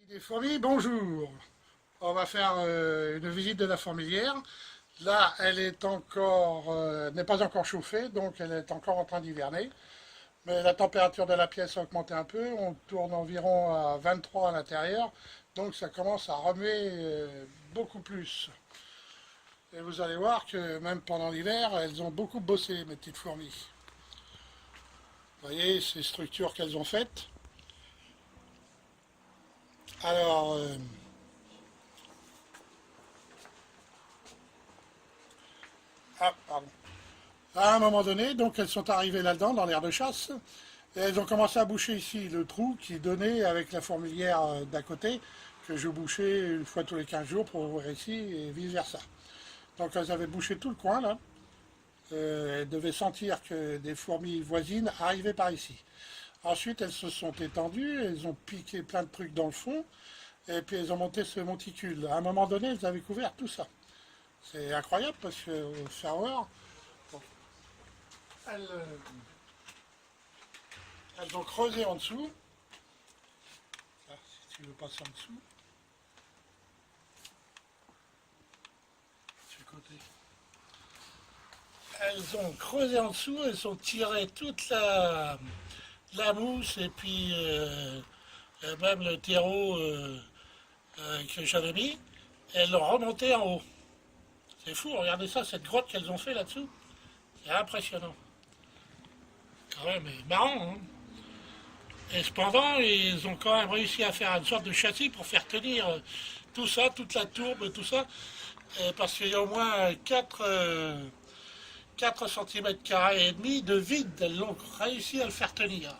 Des fourmis, bonjour. On va faire une visite de la fourmilière. Là, elle est encore, n'est pas encore chauffée, donc elle est encore en train d'hiverner. Mais la température de la pièce a augmenté un peu. On tourne environ à 23 à l'intérieur, donc ça commence à remuer beaucoup plus. Et vous allez voir que même pendant l'hiver, elles ont beaucoup bossé, mes petites fourmis. Vous voyez ces structures qu'elles ont faites. Alors, pardon. À un moment donné, donc elles sont arrivées là-dedans, dans l'aire de chasse, et elles ont commencé à boucher ici le trou qui donnait avec la fourmilière d'à côté, que je bouchais une fois tous les 15 jours pour ouvrir ici et vice-versa. Donc elles avaient bouché tout le coin là. Elles devaient sentir que des fourmis voisines arrivaient par ici. Ensuite, elles se sont étendues, elles ont piqué plein de trucs dans le fond, et puis elles ont monté ce monticule. À un moment donné, elles avaient couvert tout ça. C'est incroyable parce que, faire voir, elles, elles ont creusé en dessous. Là, si tu veux passer en dessous, sur le côté. Elles ont creusé en dessous, elles ont tiré toute la mousse et puis même le terreau que j'avais mis, et elles l'ont remonté en haut. C'est fou, regardez ça, cette grotte qu'elles ont fait là-dessous. C'est impressionnant. Quand même, c'est marrant, hein. Et cependant, ils ont quand même réussi à faire une sorte de châssis pour faire tenir tout ça, toute la tourbe, tout ça, parce qu'il y a au moins 4 cm carrés et demi de vide. Elles ont réussi à le faire tenir.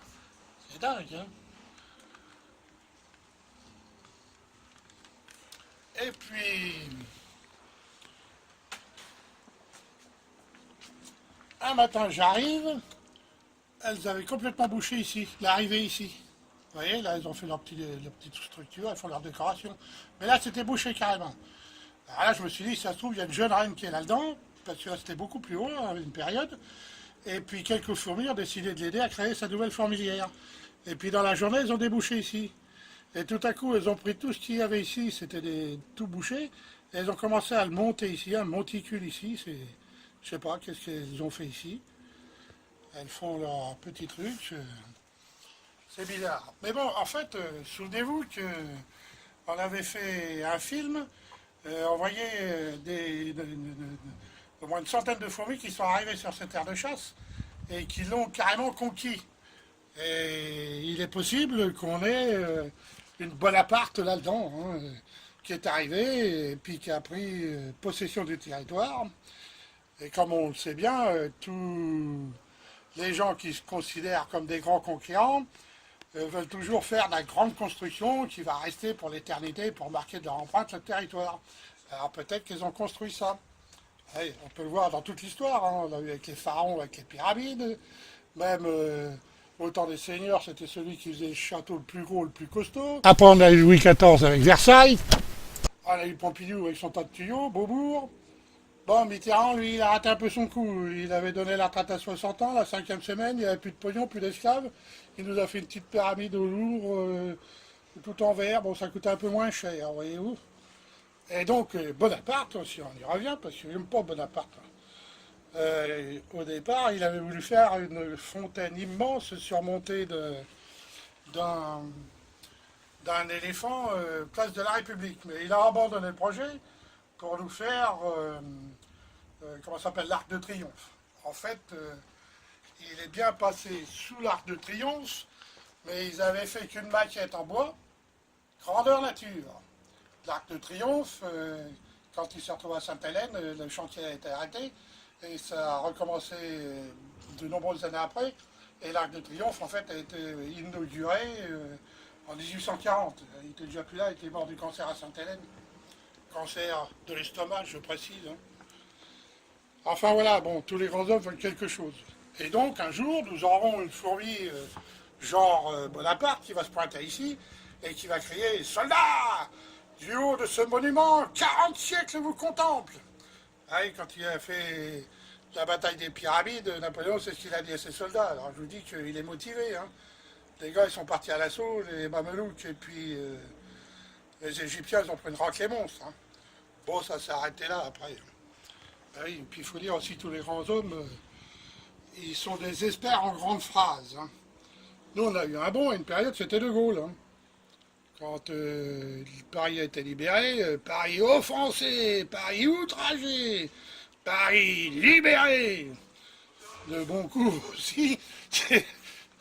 C'est dingue, hein. Et puis, un matin, j'arrive, elles avaient complètement bouché ici, l'arrivée ici. Vous voyez, là, elles ont fait leur petite structure, elles font leur décoration. Mais là, c'était bouché carrément. Alors là, je me suis dit, ça se trouve, il y a une jeune reine qui est là-dedans, parce que là, c'était beaucoup plus haut, à une période. Et puis, quelques fourmis ont décidé de l'aider à créer sa nouvelle fourmilière. Et puis, dans la journée, elles ont débouché ici. Et tout à coup, elles ont pris tout ce qu'il y avait ici, c'était tout bouché. Et elles ont commencé à le monter ici, un monticule ici. Je sais pas, qu'est-ce qu'elles ont fait ici. Elles font leur petit truc. C'est bizarre. Mais bon, en fait, souvenez-vous que on avait fait un film. On voyait au moins une centaine de fourmis qui sont arrivées sur cette aire de chasse et qui l'ont carrément conquis. Et il est possible qu'on ait une Bonaparte là-dedans, hein, qui est arrivée et puis qui a pris possession du territoire. Et comme on le sait bien, tous les gens qui se considèrent comme des grands conquérants veulent toujours faire de la grande construction qui va rester pour l'éternité pour marquer de leur empreinte le territoire. Alors peut-être qu'ils ont construit ça. Ouais, on peut le voir dans toute l'histoire, hein. On l'a vu avec les pharaons, avec les pyramides, même au temps des seigneurs, c'était celui qui faisait le château le plus gros, le plus costaud. Après, on a eu Louis XIV avec Versailles. On a eu Pompidou avec son tas de tuyaux, Beaubourg. Bon, Mitterrand, lui, il a raté un peu son coup. Il avait donné la retraite à 60 ans, la cinquième semaine, il n'y avait plus de pognon, plus d'esclaves. Il nous a fait une petite pyramide au Louvre, tout en verre. Bon, ça coûtait un peu moins cher, voyez-vous. Et donc, Bonaparte, si on y revient, parce que j'aime pas Bonaparte. Au départ, il avait voulu faire une fontaine immense surmontée d'un éléphant place de la République. Mais il a abandonné le projet pour nous faire, comment ça s'appelle, l'Arc de Triomphe. En fait, il est bien passé sous l'Arc de Triomphe, mais ils avaient fait qu'une maquette en bois, grandeur nature. L'Arc de Triomphe, quand il s'est retrouvé à Sainte-Hélène, le chantier a été arrêté et ça a recommencé de nombreuses années après. Et l'Arc de Triomphe, en fait, a été inauguré en 1840. Il était déjà plus là, il était mort du cancer à Sainte-Hélène. Cancer de l'estomac, je précise, hein. Enfin voilà, bon, tous les grands hommes veulent quelque chose. Et donc, un jour, nous aurons une fourmi genre Bonaparte qui va se pointer ici et qui va crier « Soldats, du haut de ce monument, 40 siècles vous contemplent !» Ah, et quand il a fait la bataille des pyramides, Napoléon, c'est ce qu'il a dit à ses soldats. Alors je vous dis qu'il est motivé, hein. Les gars, ils sont partis à l'assaut, les mamelouks, et puis Les Égyptiens, ils ont pris une raclée monstre. Hein. Bon, ça s'est arrêté là après. Ben oui, et puis il faut dire aussi, tous les grands hommes, ils sont des experts en grandes phrases. Hein. Nous, on a eu un bon, à une période, c'était De Gaulle. Hein. Quand Paris a été libéré, Paris offensé, Paris outragé, Paris libéré. De bon coup aussi,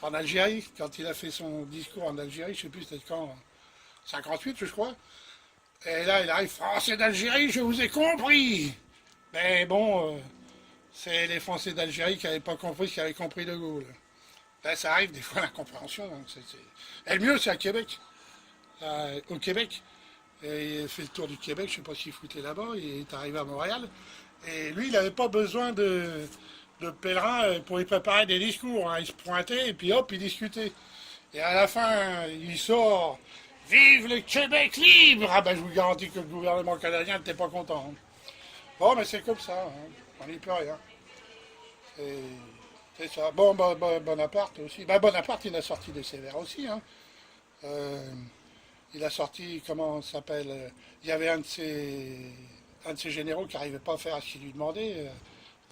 en Algérie, quand il a fait son discours en Algérie, je ne sais plus c'était quand, 58 je crois. Et là, il arrive, Français d'Algérie, je vous ai compris. Mais bon, c'est les Français d'Algérie qui n'avaient pas compris ce qu'avait compris De Gaulle. Là, ça arrive des fois l'incompréhension. Hein, Et le mieux, c'est à Québec. Au Québec. Et il a fait le tour du Québec, je ne sais pas s'il foutait là-bas, il est arrivé à Montréal. Et lui, il n'avait pas besoin de pèlerins pour y préparer des discours. Hein. Il se pointait et puis hop, il discutait. Et à la fin, il sort Vive le Québec libre. Ah ben je vous garantis que le gouvernement canadien n'était pas content. Hein. Bon, mais c'est comme ça, hein. On n'y peut rien. C'est ça. Bon, Bonaparte aussi. Ben, Bonaparte, il a sorti des sévères aussi. Hein. Euh, il a sorti, comment ça s'appelle il y avait un de ses généraux qui n'arrivait pas à faire ce qu'il lui demandait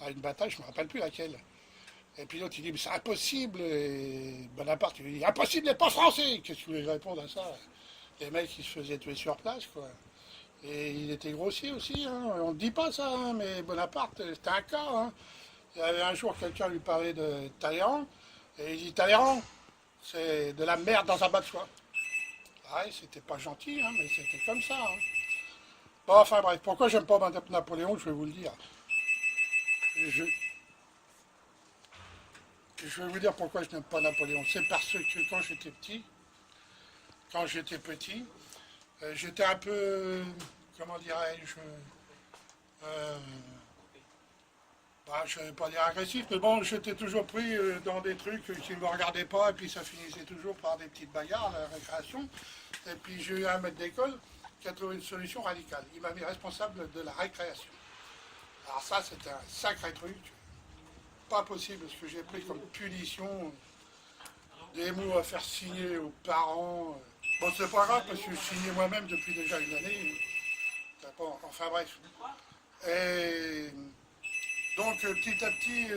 à une bataille, je ne me rappelle plus laquelle. Et puis l'autre, il dit, mais c'est impossible. Et Bonaparte, il dit, impossible n'est pas français. Qu'est-ce que vous voulez répondre à ça? Les mecs, ils se faisaient tuer sur place, quoi. Et il était grossier aussi, hein. On ne dit pas ça, hein, mais Bonaparte, c'était un cas. Hein. Il y avait un jour, quelqu'un lui parlait de Talleyrand, et il dit, Talleyrand, c'est de la merde dans un bas de soie. Ouais, c'était pas gentil, hein, mais c'était comme ça. Hein. Bon, enfin bref, pourquoi j'aime pas Napoléon, je vais vous le dire. Je, je vais vous dire pourquoi je n'aime pas Napoléon. C'est parce que quand j'étais petit, j'étais un peu, comment dirais-je, euh, je ne vais pas dire agressif, mais bon, j'étais toujours pris dans des trucs qui ne me regardaient pas, et puis ça finissait toujours par des petites bagarres à la récréation. Et puis j'ai eu un maître d'école qui a trouvé une solution radicale. Il m'a mis responsable de la récréation. Alors ça, c'était un sacré truc. Pas possible, ce que j'ai pris comme punition, des mots à faire signer aux parents. Bon, c'est pas grave, parce que je signais moi-même depuis déjà une année. Bon, enfin bref. Et donc, petit à petit,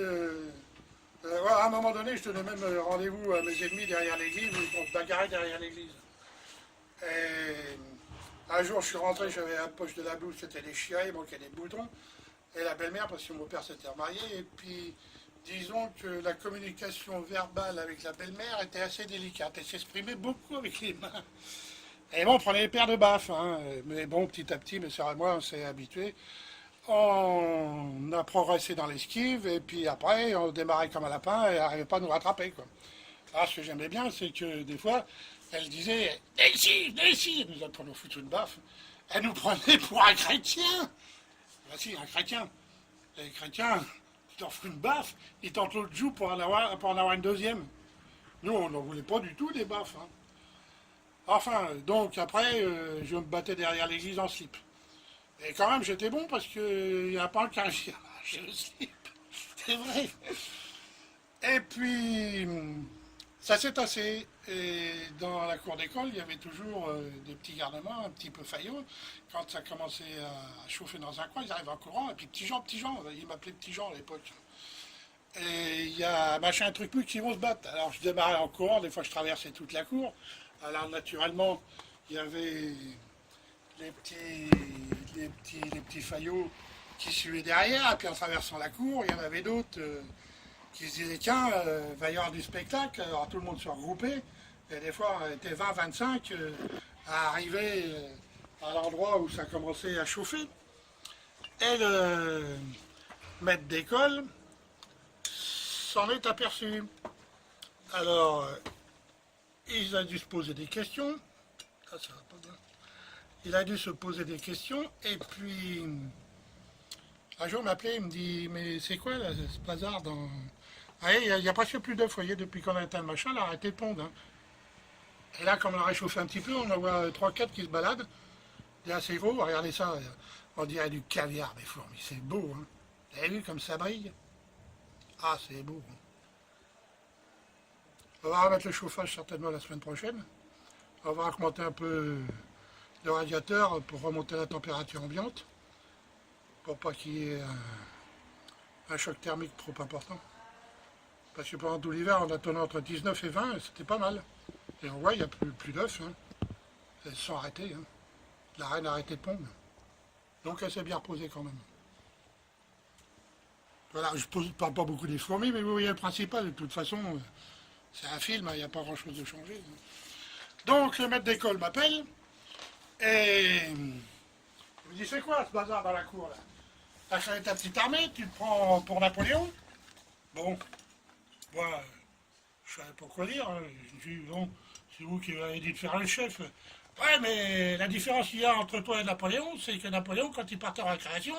voilà, à un moment donné, je donnais même rendez-vous à mes ennemis derrière l'église, on se bagarrait derrière l'église. Et un jour, je suis rentré, j'avais la poche de la blouse, c'était les chiens, il manquait des boutons. Et la belle-mère, parce que mon père s'était remarié, et puis disons que la communication verbale avec la belle-mère était assez délicate. Elle s'exprimait beaucoup avec les mains. Et bon, on prenait les paires de baffes, hein. Mais bon, petit à petit, mes soeurs et moi, on s'est habitués. On a progressé dans l'esquive, et puis après, on démarrait comme un lapin et elle n'arrivait pas à nous rattraper, quoi. Alors, ce que j'aimais bien, c'est que des fois, elle disait viens ici, nous autres, on nous foutu une baffe. Elle nous prenait pour un chrétien. Ben si, un chrétien. Les chrétiens, tu t'en fous une baffe, ils tentent l'autre joue pour en avoir une deuxième. Nous, on n'en voulait pas du tout des baffes. Hein. Enfin, donc après, je me battais derrière l'église en slip. Et quand même, j'étais bon parce qu'il n'y a pas qu'un chien. J'ai le slip. C'est vrai. Et puis, ça s'est tassé. Et dans la cour d'école, il y avait toujours des petits garnements un petit peu faillots. Quand ça commençait à chauffer dans un coin, ils arrivaient en courant. Et puis, Petit Jean, ils m'appelaient Petit Jean à l'époque. Et il y a machin, un truc plus qui vont se battre. Alors, je démarrais en courant. Des fois, je traversais toute la cour. Alors, naturellement, il y avait les petits faillots qui suivaient derrière, et puis en traversant la cour, il y en avait d'autres qui se disaient tiens, va y avoir du spectacle, alors tout le monde se regroupait, et des fois on était 20-25 à arriver à l'endroit où ça commençait à chauffer. Et le maître d'école s'en est aperçu. Alors, il a dû se poser des questions. Ah, ça va pas bien. Il a dû se poser des questions, et puis un jour il m'appelait, il me dit mais c'est quoi là, ce bazar dans... Ah, il y a presque plus de foyers depuis qu'on a éteint le machin, elle a arrêté de pondre. Hein. Et là, comme on a réchauffé un petit peu, on en voit 3-4 qui se baladent. Il est assez beau, regardez ça, on dirait du caviar des fourmis, c'est beau. Hein. Vous avez vu comme ça brille? Ah, c'est beau. Hein. On va remettre le chauffage certainement la semaine prochaine. On va augmenter un peu de radiateur pour remonter la température ambiante, pour pas qu'il y ait un choc thermique trop important. Parce que pendant tout l'hiver, on a tourné entre 19 et 20, et c'était pas mal. Et on voit, il n'y a plus d'œufs. Hein. Elles se sont arrêtées. Hein. La reine a arrêté de pondre. Donc elle s'est bien reposée quand même. Voilà, je ne parle pas beaucoup des fourmis, mais vous voyez le principal. De toute façon, c'est un film, il n'y a pas grand-chose de changé. Donc le maître d'école m'appelle, et il me dit, c'est quoi ce bazar dans la cour là? T'as créé ta petite armée, tu te prends pour Napoléon? Bon, moi, je savais pas quoi dire. Hein. Je dis, bon, c'est vous qui avez dit de faire le chef. Ouais, mais la différence qu'il y a entre toi et Napoléon, c'est que Napoléon, quand il partait en récréation,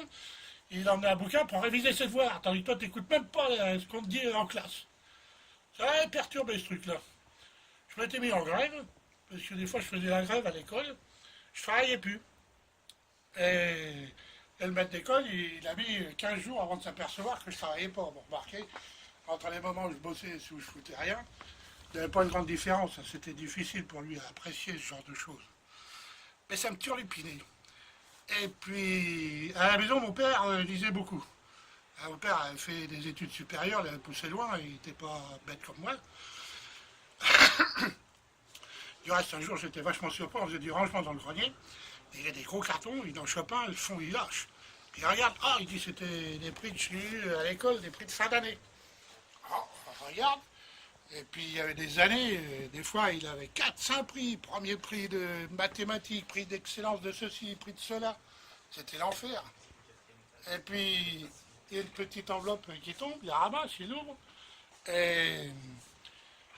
il emmenait un bouquin pour réviser ses devoirs, tandis que toi, t'écoutes même pas ce qu'on te dit en classe. Ça a perturbé ce truc-là. Je m'étais mis en grève, parce que des fois, je faisais la grève à l'école, je travaillais plus. Et le maître d'école, il a mis 15 jours avant de s'apercevoir que je travaillais pas. Bon, remarquez, entre les moments où je bossais et où je foutais rien, il n'y avait pas une grande différence. C'était difficile pour lui à apprécier ce genre de choses. Mais ça me turlupinait. Et puis, à la maison, mon père lisait beaucoup. Mon père avait fait des études supérieures, il avait poussé loin, il n'était pas bête comme moi. Du reste, un jour, j'étais vachement surpris, on faisait du rangement dans le grenier. Il y a des gros cartons, il en chope un, le fond, il lâche. Puis il regarde, il dit c'était des prix de chez à l'école, des prix de fin d'année. On regarde, et puis il y avait des années, des fois il avait 4-5 prix. Premier prix de mathématiques, prix d'excellence de ceci, prix de cela. C'était l'enfer. Et puis il y a une petite enveloppe qui tombe, il ramasse, il ouvre. Et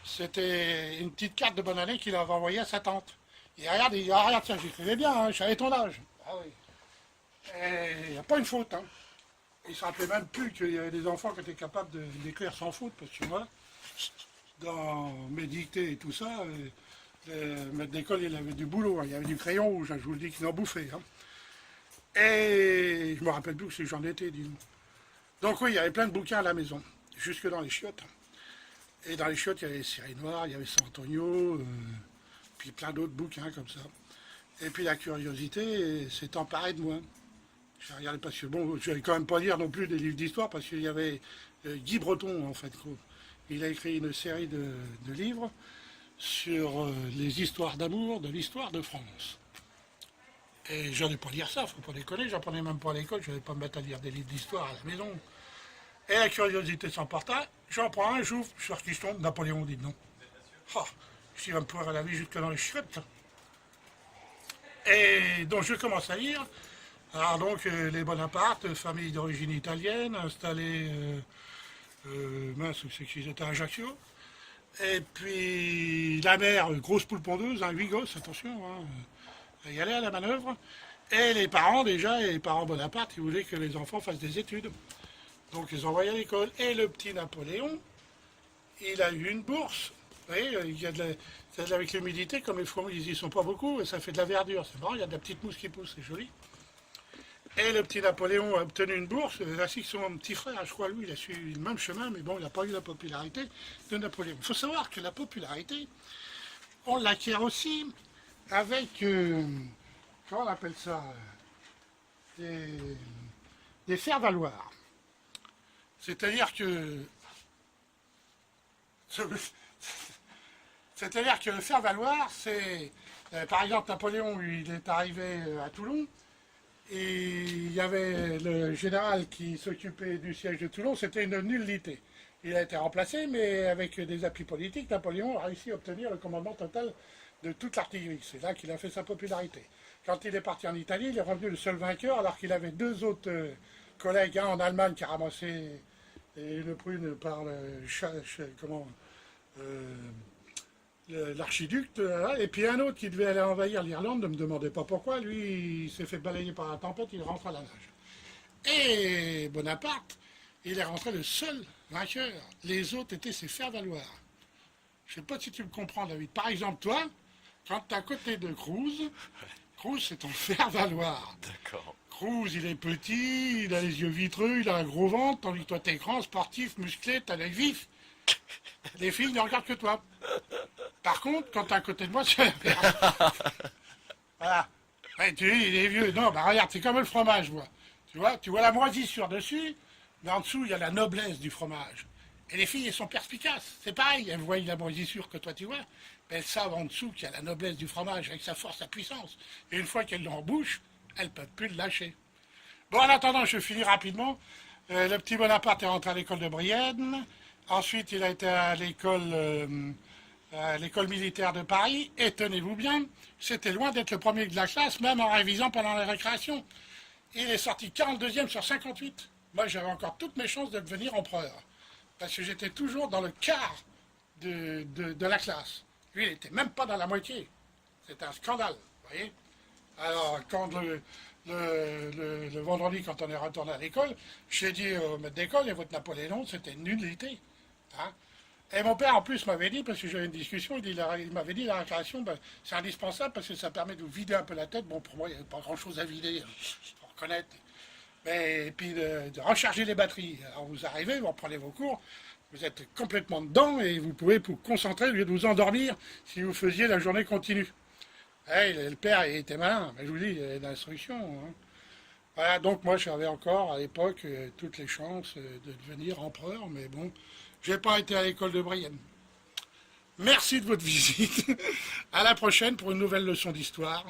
c'était une petite carte de bonne année qu'il avait envoyée à sa tante. Il regarde, il dit, regarde, ça, j'écrivais bien, hein, je savais ton âge. Ah oui. Et il n'y a pas une faute. Hein. Il ne se rappelait même plus qu'il y avait des enfants qui étaient capables d'écrire sans faute, parce que moi, dans mes dictées et tout ça, le maître d'école, il avait du boulot, hein. Il y avait du crayon rouge, hein, je vous le dis, qu'il en bouffait. Hein. Et je me rappelle plus que j'en étais, dis-nous. Donc oui, il y avait plein de bouquins à la maison, jusque dans les chiottes. Et dans les chiottes, il y avait Série Noire, il y avait San Antonio, puis plein d'autres bouquins comme ça. Et puis la curiosité s'est emparée de moi. J'ai regardé parce que, bon, je n'allais quand même pas lire non plus des livres d'histoire, parce qu'il y avait Guy Breton, en fait. Il a écrit une série de livres sur les histoires d'amour de l'histoire de France. Et je n'allais pas lire ça, faut pas déconner, j'apprenais même pas à l'école, je n'allais pas me mettre à lire des livres d'histoire à la maison. Et la curiosité s'emporta, j'en prends un, j'ouvre, sur qui je tombe, Napoléon dit non. Il va me pourrir la vie jusque dans les chiottes. Et donc je commence à lire. Alors donc les Bonaparte, famille d'origine italienne, installée, mince, c'est qu'ils étaient à Ajaccio. Et puis la mère, grosse poule pondeuse, 8 gosses, attention, hein, y aller à la manœuvre. Et les parents déjà, et les parents Bonaparte, ils voulaient que les enfants fassent des études. Donc ils envoyaient à l'école. Et le petit Napoléon, il a eu une bourse. Vous voyez, il y a avec l'humidité, comme les fourmis, ils n'y sont pas beaucoup, et ça fait de la verdure. C'est marrant, il y a de la petite mousse qui pousse, c'est joli. Et le petit Napoléon a obtenu une bourse, ainsi que son petit frère, je crois, lui, il a suivi le même chemin, mais bon, il n'a pas eu la popularité de Napoléon. Il faut savoir que la popularité, on l'acquiert aussi avec, comment on appelle ça, des faire-valoir. C'est-à-dire que le faire-valoir, c'est... par exemple, Napoléon, il est arrivé à Toulon, et il y avait le général qui s'occupait du siège de Toulon, c'était une nullité. Il a été remplacé, mais avec des appuis politiques, Napoléon a réussi à obtenir le commandement total de toute l'artillerie. C'est là qu'il a fait sa popularité. Quand il est parti en Italie, il est revenu le seul vainqueur, alors qu'il avait deux autres collègues, un en Allemagne qui a ramassé une prune par l'archiduc, et puis un autre qui devait aller envahir l'Irlande, ne me demandez pas pourquoi, lui, il s'est fait balayer par la tempête, il rentre à la nage. Et Bonaparte, il est rentré le seul vainqueur. Les autres étaient ses faire-valoir. Je ne sais pas si tu me comprends, David. Par exemple, toi, quand tu es à côté de Cruz, Cruz, c'est ton faire-valoir. D'accord. Cruz, il est petit, il a les yeux vitreux, il a un gros ventre, tandis que toi, tu es grand, sportif, musclé, tu as l'œil vif. Les filles ne regardent que toi. Par contre, quand tu es à côté de moi, c'est l'inverse. Voilà. Ouais, il est vieux. Non, bah regarde, c'est comme le fromage, moi. Tu vois la moisissure dessus, mais en dessous, il y a la noblesse du fromage. Et les filles, elles sont perspicaces. C'est pareil, elles voient la moisissure que toi tu vois, mais elles savent en dessous qu'il y a la noblesse du fromage avec sa force, sa puissance. Et une fois qu'elles l'ont en bouche, elles ne peuvent plus le lâcher. Bon, en attendant, je finis rapidement. Le petit Bonaparte est rentré à l'école de Brienne. Ensuite, il a été à l'école militaire de Paris. Et tenez-vous bien, c'était loin d'être le premier de la classe, même en révisant pendant les récréations. Il est sorti 42e sur 58. Moi, j'avais encore toutes mes chances de devenir empereur. Parce que j'étais toujours dans le quart de la classe. Lui, il n'était même pas dans la moitié. C'était un scandale, vous voyez. Alors, quand le vendredi, quand on est retourné à l'école, j'ai dit au maître d'école, et votre Napoléon, c'était une nullité. Hein. Et mon père, en plus, m'avait dit, parce que j'avais une discussion, il m'avait dit, la récréation, ben, c'est indispensable parce que ça permet de vous vider un peu la tête. Bon, pour moi, il n'y avait pas grand-chose à vider, il faut reconnaître. Mais, et puis de recharger les batteries. Alors vous arrivez, vous reprenez vos cours, vous êtes complètement dedans et vous pouvez vous concentrer au lieu de vous endormir si vous faisiez la journée continue. Hey, le père, il était malin, mais je vous dis, il y avait d'instruction. Hein. Voilà, donc moi j'avais encore à l'époque toutes les chances de devenir empereur, mais bon, je n'ai pas été à l'école de Brienne. Merci de votre visite. À la prochaine pour une nouvelle leçon d'histoire.